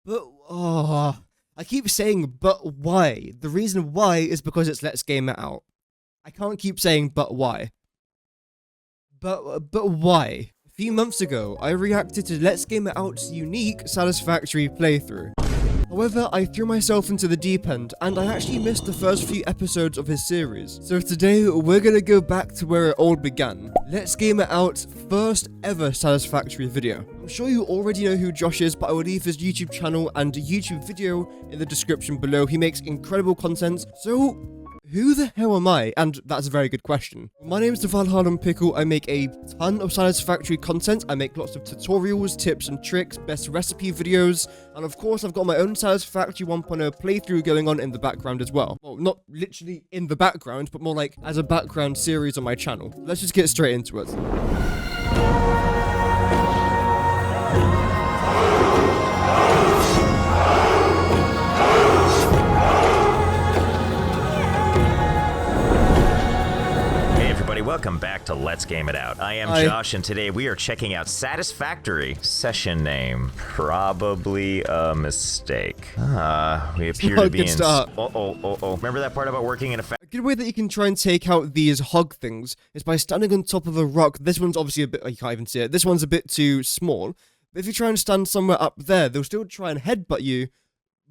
But, I keep saying, but why? The reason why is because it's Let's Game It Out. I can't keep saying, but why? But why? A few months ago, I reacted to Let's Game It Out's unique Satisfactory playthrough. However, I threw myself into the deep end, and I actually missed the first few episodes of his series. So today, we're gonna go back to where it all began. Let's Game It Out's first ever Satisfactory video. I'm sure you already know who Josh is, but I will leave his YouTube channel and YouTube video in the description below. He makes incredible content, so who the hell am I? And that's a very good question. My name is Impeccable. I make a ton of Satisfactory content. I make lots of tutorials, tips and tricks, best recipe videos, and of course I've got my own Satisfactory 1.0 playthrough going on in the background as well. Well, not literally in the background, but more like as a background series on my channel. Let's just get straight into it. Welcome back to Let's Game It Out. I am Josh, and today we are checking out Satisfactory. Session name, probably a mistake. We appear to be in... Remember that part about working in a factory? A good way that you can try and take out these hog things is by standing on top of a rock. This one's obviously a bit... you can't even see it. This one's a bit too small. But if you try and stand somewhere up there, they'll still try and headbutt you,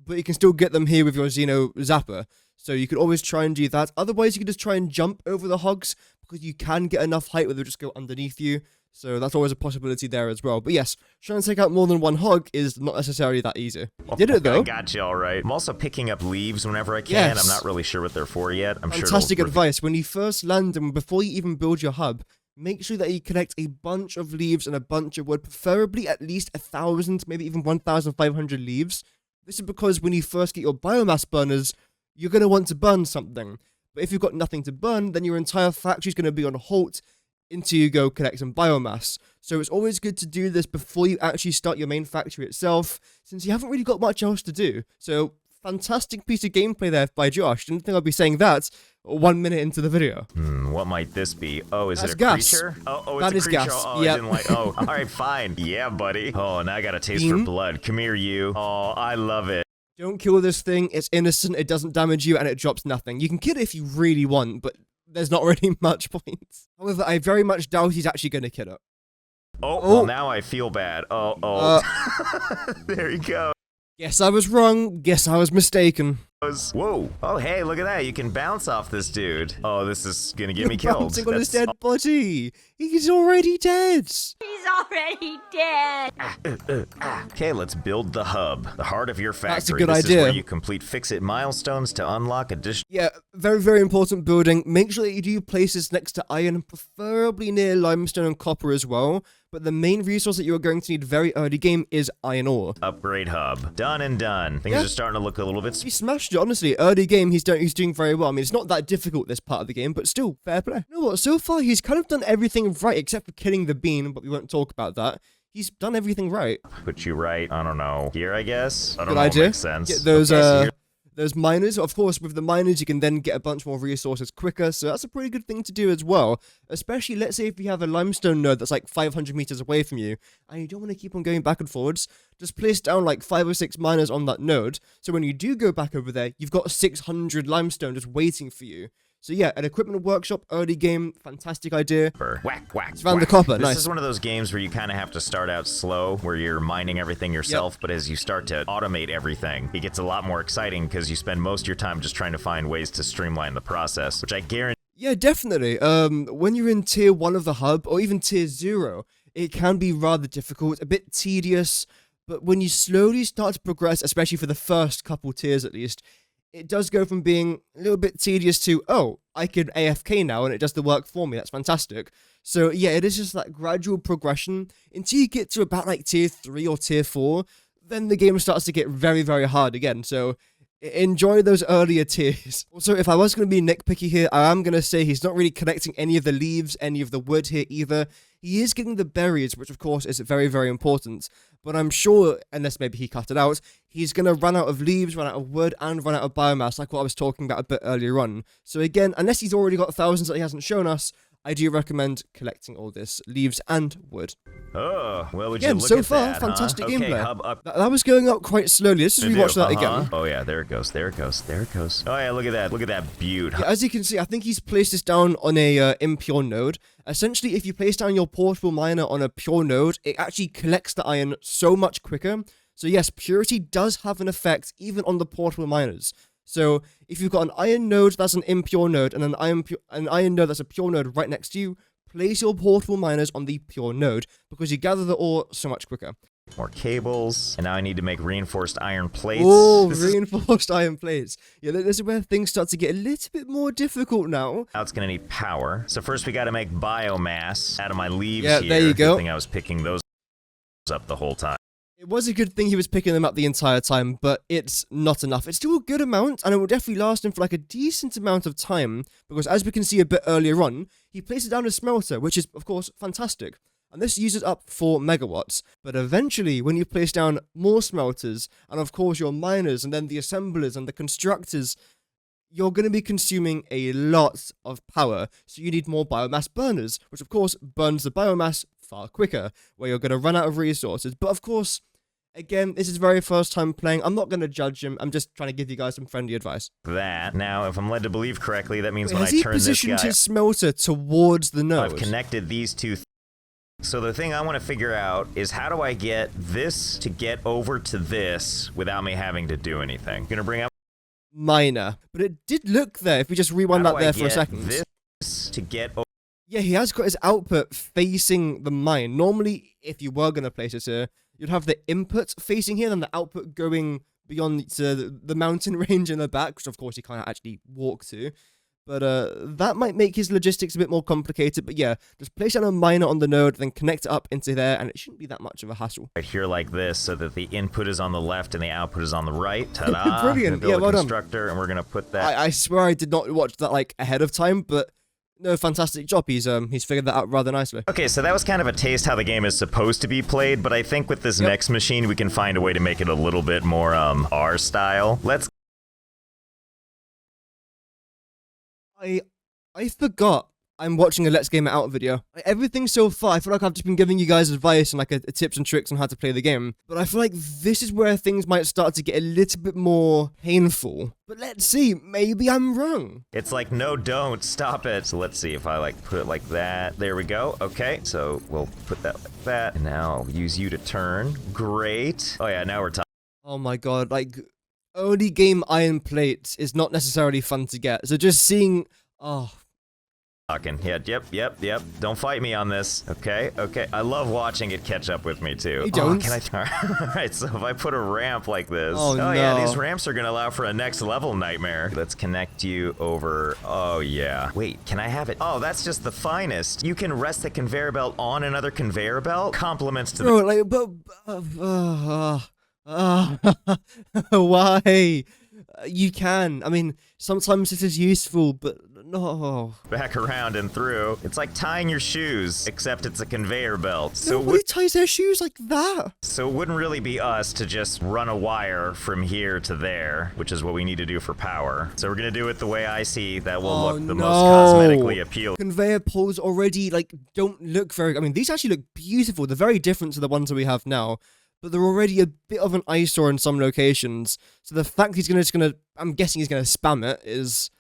but you can still get them here with your Xeno Zapper. So you could always try and do that. Otherwise, you can just try and jump over the hogs, because you can get enough height where they'll just go underneath you. So that's always a possibility there as well. But yes, trying to take out more than one hog is not necessarily that easy. You did it though. I got you all right. I'm also picking up leaves whenever I can. Yes. I'm not really sure what they're for yet. I'm Fantastic advice. When you first land and before you even build your hub, make sure that you collect a bunch of leaves and a bunch of wood, preferably at least 1,000, maybe even 1,500 leaves. This is because when you first get your biomass burners, you're going to want to burn something. But if you've got nothing to burn, then your entire factory is going to be on halt until you go collect some biomass. So it's always good to do this before you actually start your main factory itself, since you haven't really got much else to do. So fantastic piece of gameplay there by Josh. Didn't think I'd be saying that 1 minute into the video. What might this be? Oh, is That's it a gas. creature? Oh, that it's a is creature. gas. Oh, yep. I didn't like. Oh, all right, fine. Yeah, buddy. Oh, now I got a taste for blood. Come here, you. Oh, I love it. Don't kill this thing, it's innocent, it doesn't damage you, and it drops nothing. You can kill it if you really want, but there's not really much point. However, I very much doubt he's actually going to kill it. Well, now I feel bad. There you go. Guess I was wrong, guess I was mistaken. Whoa. Oh, hey, look at that. You can bounce off this dude. Oh, this is gonna get me killed. Bouncing on his dead body. He's already dead. He's already dead. Okay, let's build the hub, the heart of your factory. That's a good this idea. Is where you complete fix-it milestones to unlock additional... Yeah, very, very important building. Make sure that you do places next to iron, preferably near limestone and copper as well. But the main resource that you're going to need very early game is iron ore. Upgrade hub. Done and done. Things are starting to look a little bit... He smashed it, honestly. Early game, he's doing very well. I mean, it's not that difficult, this part of the game, but still, fair play. You know what? So far, he's kind of done everything right, except for killing the bean, but we won't talk about that. He's done everything right. Put you right, I don't know, here, I guess? I don't Good know, idea. Makes sense. Get those, those miners. Of course, with the miners, you can then get a bunch more resources quicker, so that's a pretty good thing to do as well. Especially, let's say if you have a limestone node that's like 500 meters away from you, and you don't want to keep on going back and forwards, just place down like 5 or 6 miners on that node, so when you do go back over there, you've got 600 limestone just waiting for you. So yeah, an equipment workshop, early game, fantastic idea. Whack, whack, It's found the copper, nice. This is one of those games where you kind of have to start out slow, where you're mining everything yourself, but as you start to automate everything, it gets a lot more exciting because you spend most of your time just trying to find ways to streamline the process, which I guarantee... Yeah, definitely. When you're in tier 1 of the hub, or even tier 0, it can be rather difficult, a bit tedious, but when you slowly start to progress, especially for the first couple tiers at least, it does go from being a little bit tedious to, oh, I can AFK now and it does the work for me. That's fantastic. So yeah, it is just that gradual progression until you get to about like tier 3 or tier 4. Then the game starts to get very, very hard again. So enjoy those earlier tiers. Also, if I was going to be nitpicky here, I am going to say he's not really collecting any of the leaves, any of the wood here either. He is getting the berries, which of course is very, very important. But I'm sure, unless maybe he cut it out, he's going to run out of leaves, run out of wood, and run out of biomass, like what I was talking about a bit earlier on. So again, unless he's already got thousands that he hasn't shown us, I do recommend collecting all this, leaves and wood. Oh, well, would you Again, look so at far, that, fantastic huh? Okay, gameplay. hub up. That was going up quite slowly. Let's just rewatch that again. Oh yeah, there it goes, there it goes, there it goes. Oh yeah, look at that beaut. Yeah, as you can see, I think he's placed this down on a impure node. Essentially, if you place down your portable miner on a pure node, it actually collects the iron so much quicker. So yes, purity does have an effect even on the portable miners. So if you've got an iron node that's an impure node and an iron node that's a pure node right next to you, place your portable miners on the pure node because you gather the ore so much quicker. More cables, and now I need to make reinforced iron plates. Oh, reinforced iron plates. Yeah, this is where things start to get a little bit more difficult now. Now it's gonna need power. So first we gotta make biomass out of my leaves Yeah, here. there you go. Good thing I was picking those up the whole time. It was a good thing he was picking them up the entire time, but it's not enough. It's still a good amount, and it will definitely last him for like a decent amount of time, because as we can see a bit earlier on, he places down a smelter, which is, of course, fantastic. And this uses up 4 megawatts. But eventually, when you place down more smelters, and of course your miners, and then the assemblers and the constructors, you're going to be consuming a lot of power. So you need more biomass burners, which of course burns the biomass far quicker, where you're going to run out of resources. But of course, again, this is very first time playing. I'm not going to judge him. I'm just trying to give you guys some friendly advice. That. Now, if I'm led to believe correctly, that means Wait, when I has he turn this positioned guy... his smelter towards the node? I've connected these two. So the thing I want to figure out is how do I get this to get over to this without me having to do anything? Gonna bring up Miner. But it did look there, if we just rewind how that do I there for a get second. this to get over. Yeah, he has got his output facing the mine. Normally, if you were going to place it here, you'd have the input facing here, then the output going beyond to the mountain range in the back, which of course you can't actually walk to. But that might make his logistics a bit more complicated. But yeah, just place down a miner on the node, then connect it up into there, and it shouldn't be that much of a hassle. Right here like this, so that the input is on the left and the output is on the right. Ta-da! Brilliant. Build Yeah, well a done. constructor, and we're gonna put that. I swear I did not watch that like ahead of time, but no, fantastic job. He's figured that out rather nicely. Okay, so that was kind of a taste how the game is supposed to be played, but I think with this next machine we can find a way to make it a little bit more our style. Let's. I forgot I'm watching a Let's Game It Out video. Like, everything so far, I feel like I've just been giving you guys advice and like a tips and tricks on how to play the game. But I feel like this is where things might start to get a little bit more painful. But let's see, maybe I'm wrong. It's like, no, don't, stop it. So let's see if I like put it like that. There we go. Okay, so we'll put that like that. And now I'll use you to turn. Great. Oh yeah, now we're talking. Oh my god, like, early game iron plates is not necessarily fun to get. So just seeing, Yeah, yep. Don't fight me on this. Okay. I love watching it catch up with me too. You don't. Can I? Alright, so if I put a ramp like this. Oh, no. Yeah, these ramps are gonna allow for a next level nightmare. Let's connect you over. Oh yeah. Wait, can I have it? Oh, that's just the finest. You can rest the conveyor belt on another conveyor belt. Compliments to bro, like, why? You can. I mean, sometimes it is useful, but no. back around and through. It's like tying your shoes, except it's a conveyor belt. So Nobody ties their shoes like that. So it wouldn't really be us to just run a wire from here to there, which is what we need to do for power. So we're gonna do it the way I see that will look the most cosmetically appealing. Conveyor poles already, like, don't look very... I mean, these actually look beautiful. They're very different to the ones that we have now. But they're already a bit of an eyesore in some locations. So the fact he's gonna I'm guessing he's gonna spam it is...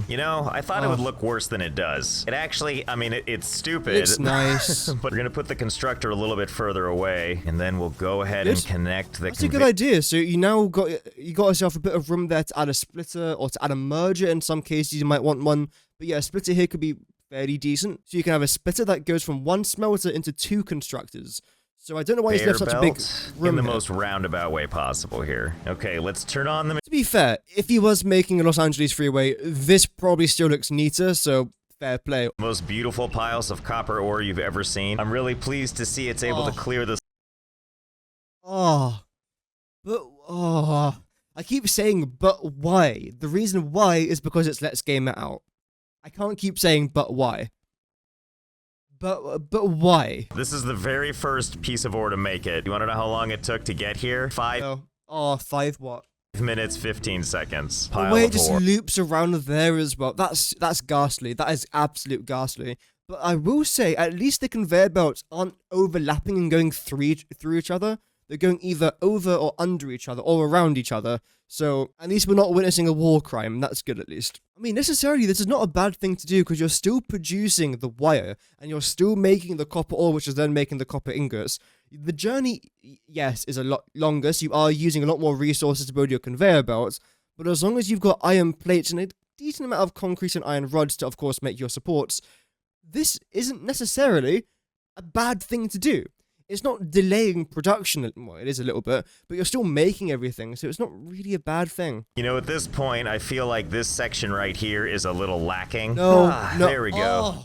You know, I thought it would look worse than it does. It actually, I mean, it's stupid. It's nice. But we're gonna put the constructor a little bit further away, and then we'll go ahead and connect the. That's a good idea. So you now got yourself a bit of room there to add a splitter or to add a merger. In some cases, you might want one. But yeah, a splitter here could be fairly decent. So you can have a splitter that goes from one smelter into 2 constructors. So I don't know why he's left such a big room in the here. Most roundabout way possible here. Okay, let's turn on the... To be fair, if he was making a Los Angeles freeway, this probably still looks neater, so fair play. Most beautiful piles of copper ore you've ever seen. I'm really pleased to see it's able to clear this... I keep saying, but why? The reason why is because it's Let's Game It Out. I can't keep saying, but why? But why? This is the very first piece of ore to make it. You want to know how long it took to get here? 5 what? minutes, 15 seconds. The way it just loops around there as well. That's ghastly. That is absolute ghastly. But I will say, at least the conveyor belts aren't overlapping and going through each other. They're going either over or under each other or around each other. So at least we're not witnessing a war crime. That's good, at least. I mean, necessarily, this is not a bad thing to do because you're still producing the wire and you're still making the copper ore, which is then making the copper ingots. The journey, yes, is a lot longer, so you are using a lot more resources to build your conveyor belts. But as long as you've got iron plates and a decent amount of concrete and iron rods to, of course, make your supports, this isn't necessarily a bad thing to do. It's not delaying production, well, it is a little bit, but you're still making everything, so it's not really a bad thing. You know, at this point, I feel like this section right here is a little lacking. No. There we go.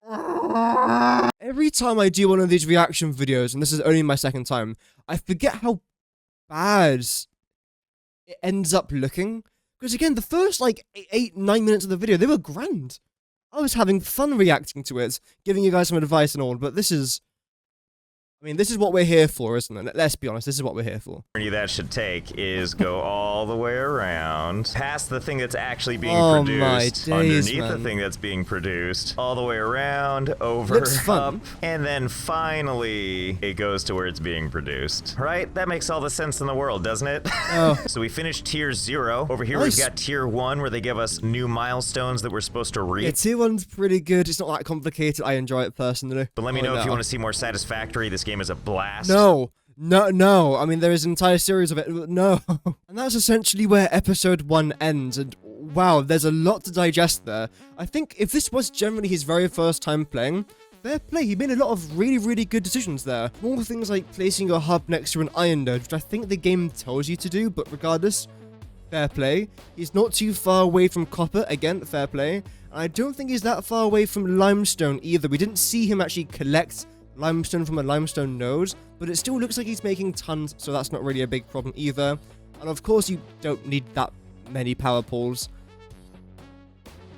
Oh. Every time I do one of these reaction videos, and this is only my second time, I forget how bad it ends up looking. Because again, the first like 8-9 minutes of the video, they were grand. I was having fun reacting to it, giving you guys some advice and all, but this is what we're here for, isn't it? Let's be honest, this is what we're here for. The journey that should take is go all the way around, past the thing that's actually being produced, my days, underneath man. the thing that's being produced, all the way around, over, Looks fun. up, and then finally it goes to where it's being produced. Right? That makes all the sense in the world, doesn't it? Oh. So we finished tier 0. Over here Nice. we've got tier 1 where they give us new milestones that we're supposed to reach. Yeah, tier 1's pretty good. It's not that complicated. I enjoy it personally. But let me know if you want to see more Satisfactory. This game is a blast. No. I mean, there is an entire series of it. No. And that's essentially where episode 1 ends. And wow, there's a lot to digest there. I think if this was generally his very first time playing, fair play. He made a lot of really, really good decisions there. More things like placing your hub next to an iron node, which I think the game tells you to do, but regardless, fair play. He's not too far away from copper. Again, fair play. And I don't think he's that far away from limestone either. We didn't see him actually collect limestone from a limestone node, but it still looks like he's making tons, so that's not really a big problem either. And of course, you don't need that many power poles.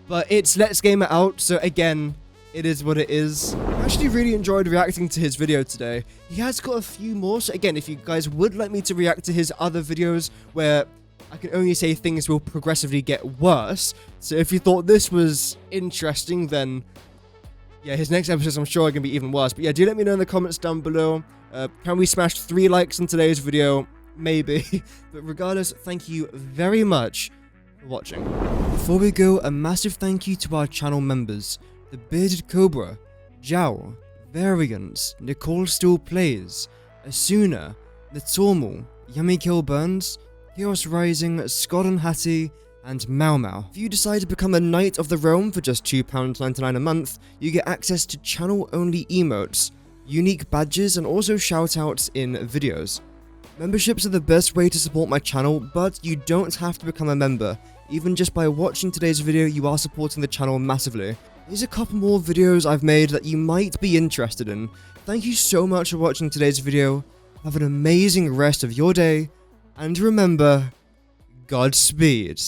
But it's Let's Game It Out, so again, it is what it is. I actually really enjoyed reacting to his video today. He has got a few more, so again, if you guys would like me to react to his other videos where I can only say things will progressively get worse, so if you thought this was interesting, then yeah, his next episodes I'm sure are going to be even worse. But yeah, do let me know in the comments down below. Can we smash 3 likes on today's video? Maybe. But regardless, thank you very much for watching. Before we go, a massive thank you to our channel members. The Bearded Cobra, Jao, Variants, Nicole Still Plays, Asuna, Natormal, Yummy Kill Burns, Chaos Rising, Scott and Hattie, and Mau Mau. If you decide to become a Knight of the Realm for just £2.99 a month, you get access to channel-only emotes, unique badges, and also shoutouts in videos. Memberships are the best way to support my channel, but you don't have to become a member. Even just by watching today's video, you are supporting the channel massively. Here's a couple more videos I've made that you might be interested in. Thank you so much for watching today's video. Have an amazing rest of your day, and remember, Godspeed.